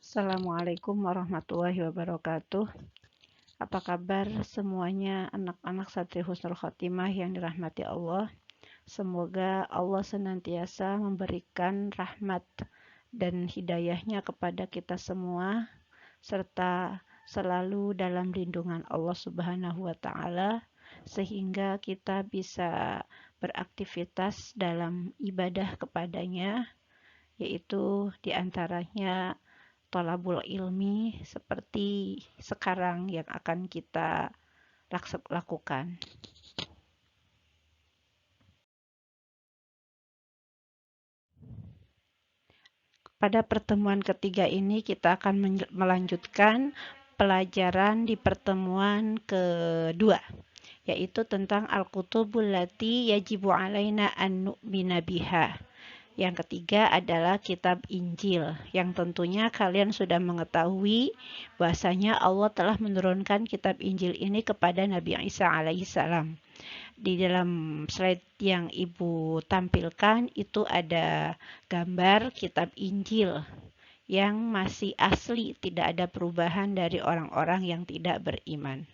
Assalamualaikum warahmatullahi wabarakatuh. Apa kabar semuanya anak-anak santri Husnul Khotimah yang dirahmati Allah? Semoga Allah senantiasa memberikan rahmat dan hidayahnya kepada kita semua, serta selalu dalam lindungan Allah Subhanahu wa Ta'ala, sehingga kita bisa beraktivitas dalam ibadah kepadanya, yaitu diantaranya thalabul ilmi seperti sekarang yang akan kita lakukan. Pada pertemuan ketiga ini kita akan melanjutkan pelajaran di pertemuan kedua, yaitu tentang al-kutubul lati yajibu alaina an nu'mina biha. Yang ketiga adalah kitab Injil, yang tentunya kalian sudah mengetahui bahwasanya Allah telah menurunkan kitab Injil ini kepada Nabi Isa alaihissalam. Di dalam slide yang Ibu tampilkan itu ada gambar kitab Injil yang masih asli, tidak ada perubahan dari orang-orang yang tidak beriman.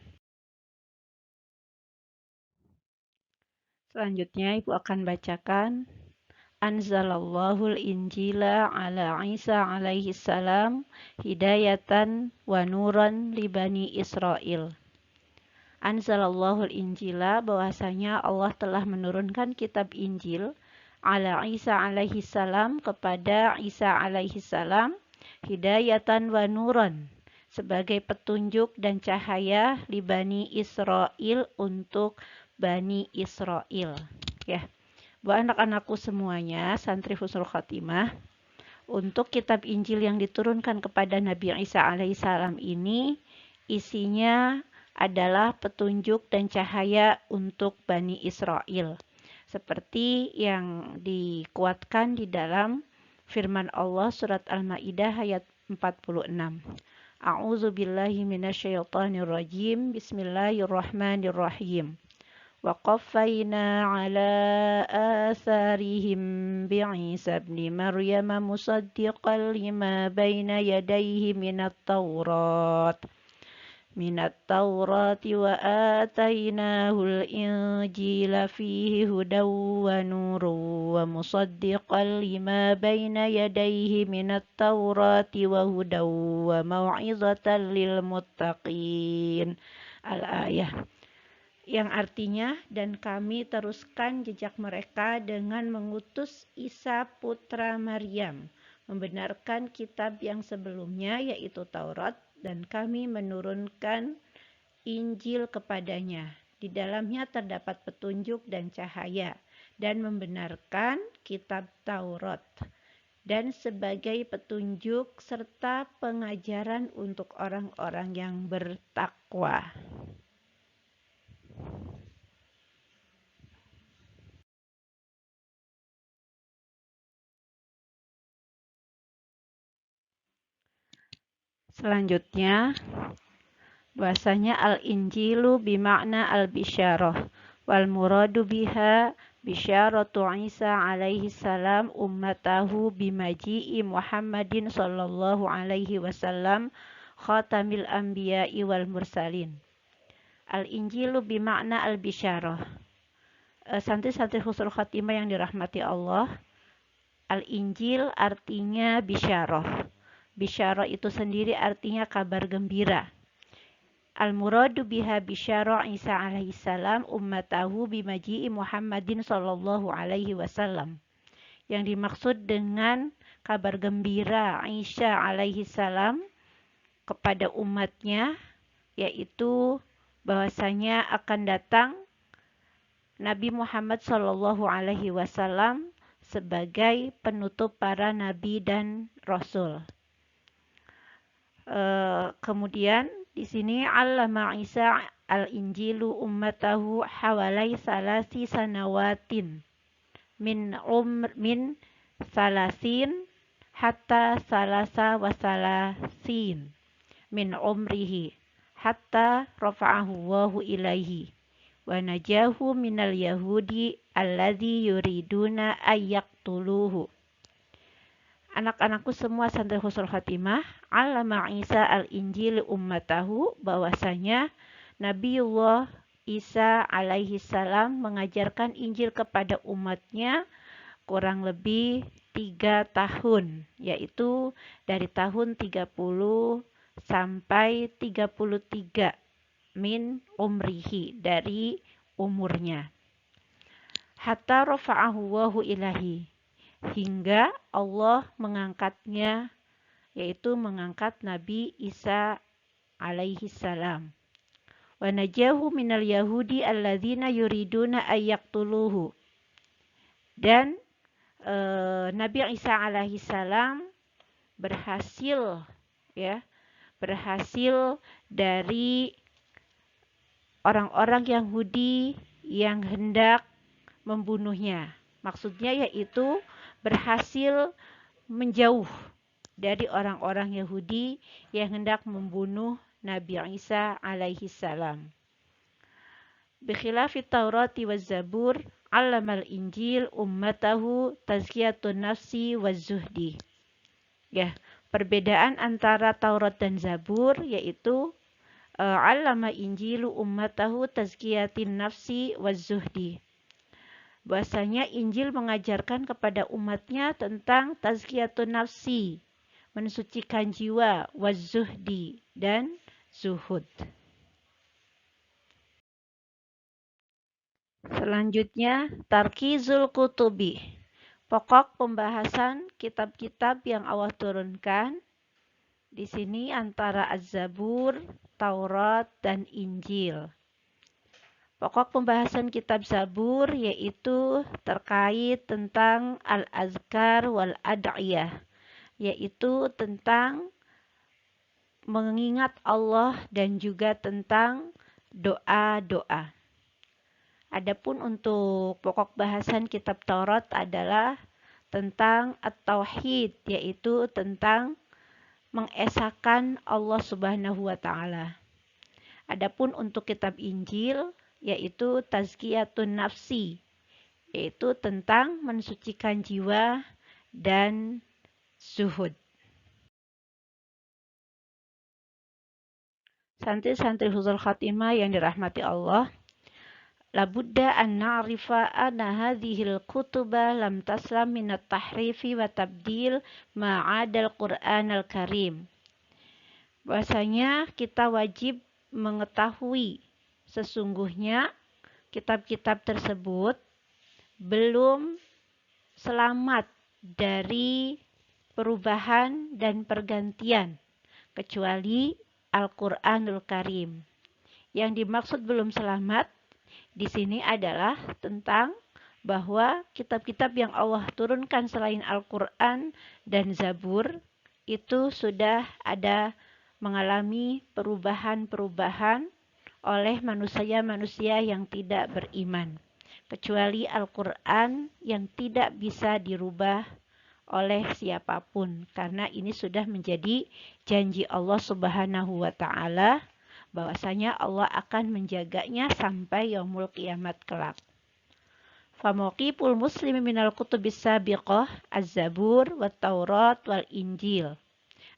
Selanjutnya Ibu akan bacakan Anzalallahul Injila ala Isa alaihi salam hidayatan wa nuran li Bani Israel. Anzalallahul Injila, bahwasanya Allah telah menurunkan kitab Injil ala Isa alaihi salam kepada Isa alaihi salam hidayatan wa nuran sebagai petunjuk dan cahaya li Bani Israel untuk Bani Israel. Ya. Buat anak-anakku semuanya, santri Husnul Khotimah, untuk kitab Injil yang diturunkan kepada Nabi Isa alaihissalam ini, isinya adalah petunjuk dan cahaya untuk Bani Israel. Seperti yang dikuatkan di dalam firman Allah surat Al-Maidah ayat 46. A'udzu billahi minasyaitonir rajim. Bismillahirrahmanirrahim. وقفينا على آثارهم بعيسى ابن مريم مصدقا لما بين يديه من التوراة وآتيناه الإنجيل فيه هدى ونور ومصدقا لما بين يديه من التوراة وهدى وموعظة للمتقين. Al-ayah. Yang artinya, dan kami teruskan jejak mereka dengan mengutus Isa putra Maryam, membenarkan kitab yang sebelumnya yaitu Taurat, dan kami menurunkan Injil kepadanya. Di dalamnya terdapat petunjuk dan cahaya, dan membenarkan kitab Taurat, dan sebagai petunjuk serta pengajaran untuk orang-orang yang bertakwa. Selanjutnya, bahasanya al-injilu bimakna al-bisyarah wal muradu biha bisyaratu Isa alaihi salam ummatahu bimaji'i Muhammadin sallallahu alaihi wasallam khatamil anbiya'i wal mursalin. Al-injilu bimakna al-bisyarah. Santri-santri Husnul Khotimah yang dirahmati Allah, al-injil artinya bisyarah. Bisyarah itu sendiri artinya kabar gembira. Al-muradu biha bisyarah Isa alaihissalam ummatahu bimaji'i Muhammadin sallallahu alaihi wasallam. Yang dimaksud dengan kabar gembira Isa alaihissalam kepada umatnya, yaitu bahwasanya akan datang Nabi Muhammad sallallahu alaihi wasallam sebagai penutup para nabi dan rasul. Kemudian di sini allama Isa al-injilu ummatahu hawalai salasi sanawatin min salasin hatta salasa wasalasin min umrihi hatta rafa'ahu wahu ilaihi wa najahu minal yahudi alladhi yuriduna ayyaqtuluhu. Anak-anakku semua santri husnul khatimah, Allama Isa al-Injil ummatahu, bahwasanya Nabiullah Isa alaihi salam mengajarkan Injil kepada umatnya kurang lebih 3 tahun, yaitu dari tahun 30 sampai 33 min umrihi, dari umurnya. Hatta rafa'ahu wahu ilahi, hingga Allah mengangkatnya, yaitu mengangkat Nabi Isa alaihi salam. Wa najahu minal yahudi alladzina yuriduna ayyaqtuluhu. Dan Nabi Isa alaihi salam berhasil dari orang-orang Yahudi yang hendak membunuhnya. Maksudnya yaitu berhasil menjauh dari orang-orang Yahudi yang hendak membunuh Nabi Isa alaihi salam. Bikhilafi Taurati wa Zabur, allamal Injil ummatahu tazkiyatun nafsi wa zuhdi. Ya, perbedaan antara Taurat dan Zabur yaitu allama Injilu ummatahu tazkiyatin nafsi wa zuhdi. Bahasanya Injil mengajarkan kepada umatnya tentang tazkiyatun nafsi, mensucikan jiwa, wazuhdi, dan zuhud. Selanjutnya, tarkizul kutubi, pokok pembahasan kitab-kitab yang Allah turunkan. Di sini antara Az-Zabur, Taurat, dan Injil. Pokok pembahasan kitab Zabur yaitu terkait tentang al-azkar wal ad'iyah, yaitu tentang mengingat Allah dan juga tentang doa-doa. Adapun untuk pokok bahasan kitab Taurat adalah tentang at-tauhid, yaitu tentang mengesahkan Allah Subhanahu wa taala. Adapun untuk kitab Injil yaitu tazkiyatun nafsi, yaitu tentang mensucikan jiwa dan zuhud. Santri-santri husnul khatimah yang dirahmati Allah, labudda an na'rifa anna hadhil kutuba lam taslam minat tahrifi wa tabdil ma'adal Qur'an al-Karim. Bahwasanya kita wajib mengetahui sesungguhnya kitab-kitab tersebut belum selamat dari perubahan dan pergantian kecuali Al-Qur'anul Karim. Yang dimaksud belum selamat di sini adalah tentang bahwa kitab-kitab yang Allah turunkan selain Al-Qur'an dan Zabur itu sudah ada mengalami perubahan-perubahan oleh manusia-manusia yang tidak beriman, kecuali Al-Quran yang tidak bisa dirubah oleh siapapun, karena ini sudah menjadi janji Allah Subhanahu wa taala bahwasanya Allah akan menjaganya sampai yaumul kiamat kelak. Famauqiful muslimi minal kutubis sabiqah az-Zabur wat Taurat wal Injil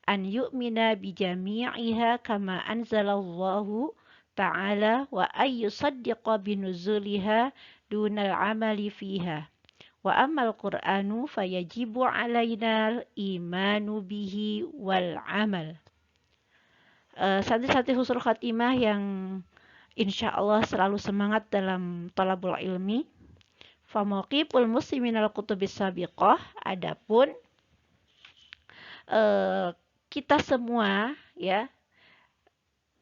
an yu'mina bi jami'iha kama anzalallahu ta'ala wa ayyusaddiqa binuzuliha dunal amali fiha. Wa ammal Qur'anu fayajibu alaina imanu bihi wal amal. Santri-santri husnul khatimah yang insya Allah selalu semangat dalam talabul ilmi. Famauqiful muslimin al kutubis sabiqah, adapun kita semua ya,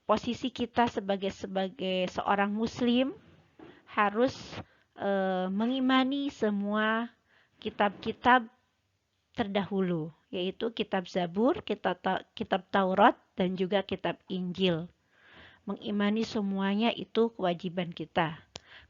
posisi kita sebagai seorang muslim harus mengimani semua kitab-kitab terdahulu, yaitu kitab Zabur, kitab Taurat, dan juga kitab Injil. Mengimani semuanya itu kewajiban kita.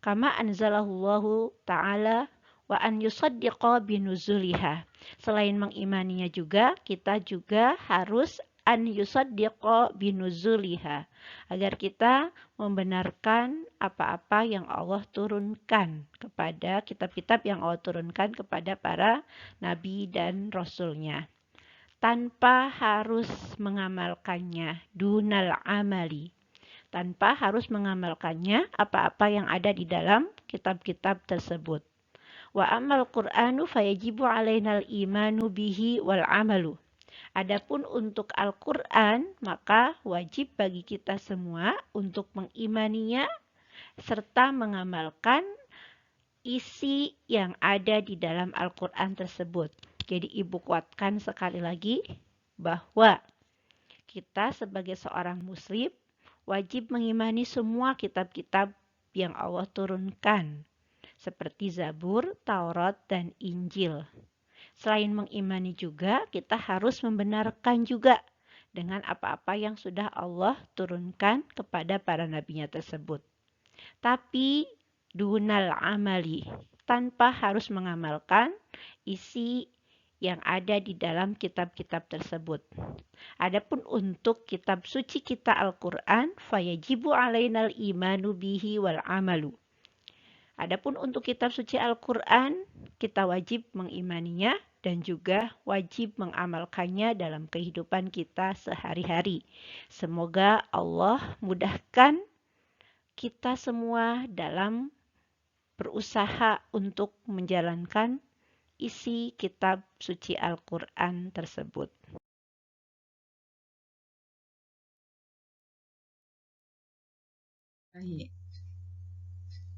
Kama anzalallahu ta'ala wa an yusaddiqa binuzuliha. Selain mengimaninya juga, kita juga harus an yusaddiqa binuzuliha, agar kita membenarkan apa-apa yang Allah turunkan kepada kitab-kitab yang Allah turunkan kepada para nabi dan rasulnya. tanpa harus mengamalkannya, dunal amali, tanpa harus mengamalkannya apa-apa yang ada di dalam kitab-kitab tersebut. Wa amal Qur'anu fayajibu alainal imanu bihi wal amalu. Adapun untuk Al-Qur'an, maka wajib bagi kita semua untuk mengimaninya serta mengamalkan isi yang ada di dalam Al-Qur'an tersebut. Jadi ibu kuatkan sekali lagi bahwa kita sebagai seorang muslim wajib mengimani semua kitab-kitab yang Allah turunkan, seperti Zabur, Taurat, dan Injil. Selain mengimani juga, kita harus membenarkan juga dengan apa-apa yang sudah Allah turunkan kepada para nabinya tersebut. Tapi dunal amali, tanpa harus mengamalkan isi yang ada di dalam kitab-kitab tersebut. Adapun untuk kitab suci kita Al-Quran, fayajibu alainal imanu bihi wal amalu. Adapun untuk kitab suci Al-Quran, kita wajib mengimaninya dan juga wajib mengamalkannya dalam kehidupan kita sehari-hari. Semoga Allah mudahkan kita semua dalam berusaha untuk menjalankan isi kitab suci Al-Quran tersebut. Baik.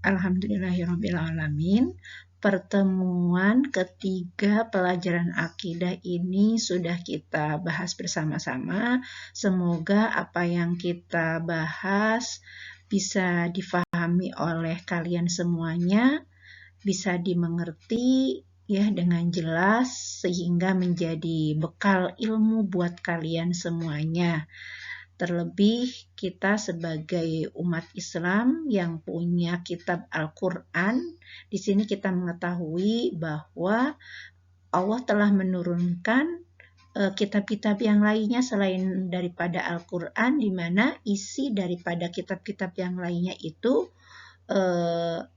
Alhamdulillahirrabbilalamin. Pertemuan ketiga pelajaran akidah ini sudah kita bahas bersama-sama. Semoga apa yang kita bahas bisa difahami oleh kalian semuanya, bisa dimengerti ya dengan jelas sehingga menjadi bekal ilmu buat kalian semuanya. Terlebih kita sebagai umat Islam yang punya kitab Al-Quran, di sini kita mengetahui bahwa Allah telah menurunkan kitab-kitab yang lainnya selain daripada Al-Quran, di mana isi daripada kitab-kitab yang lainnya itu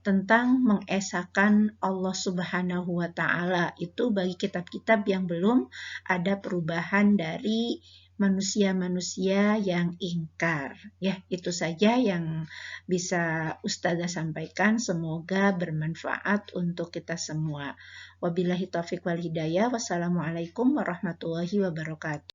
tentang mengesahkan Allah Subhanahu wa Ta'ala. Itu bagi kitab-kitab yang belum ada perubahan dari manusia-manusia yang ingkar. Ya, itu saja yang bisa Ustazah sampaikan. Semoga bermanfaat untuk kita semua. Wabillahi taufiq wal hidayah. Wassalamualaikum warahmatullahi wabarakatuh.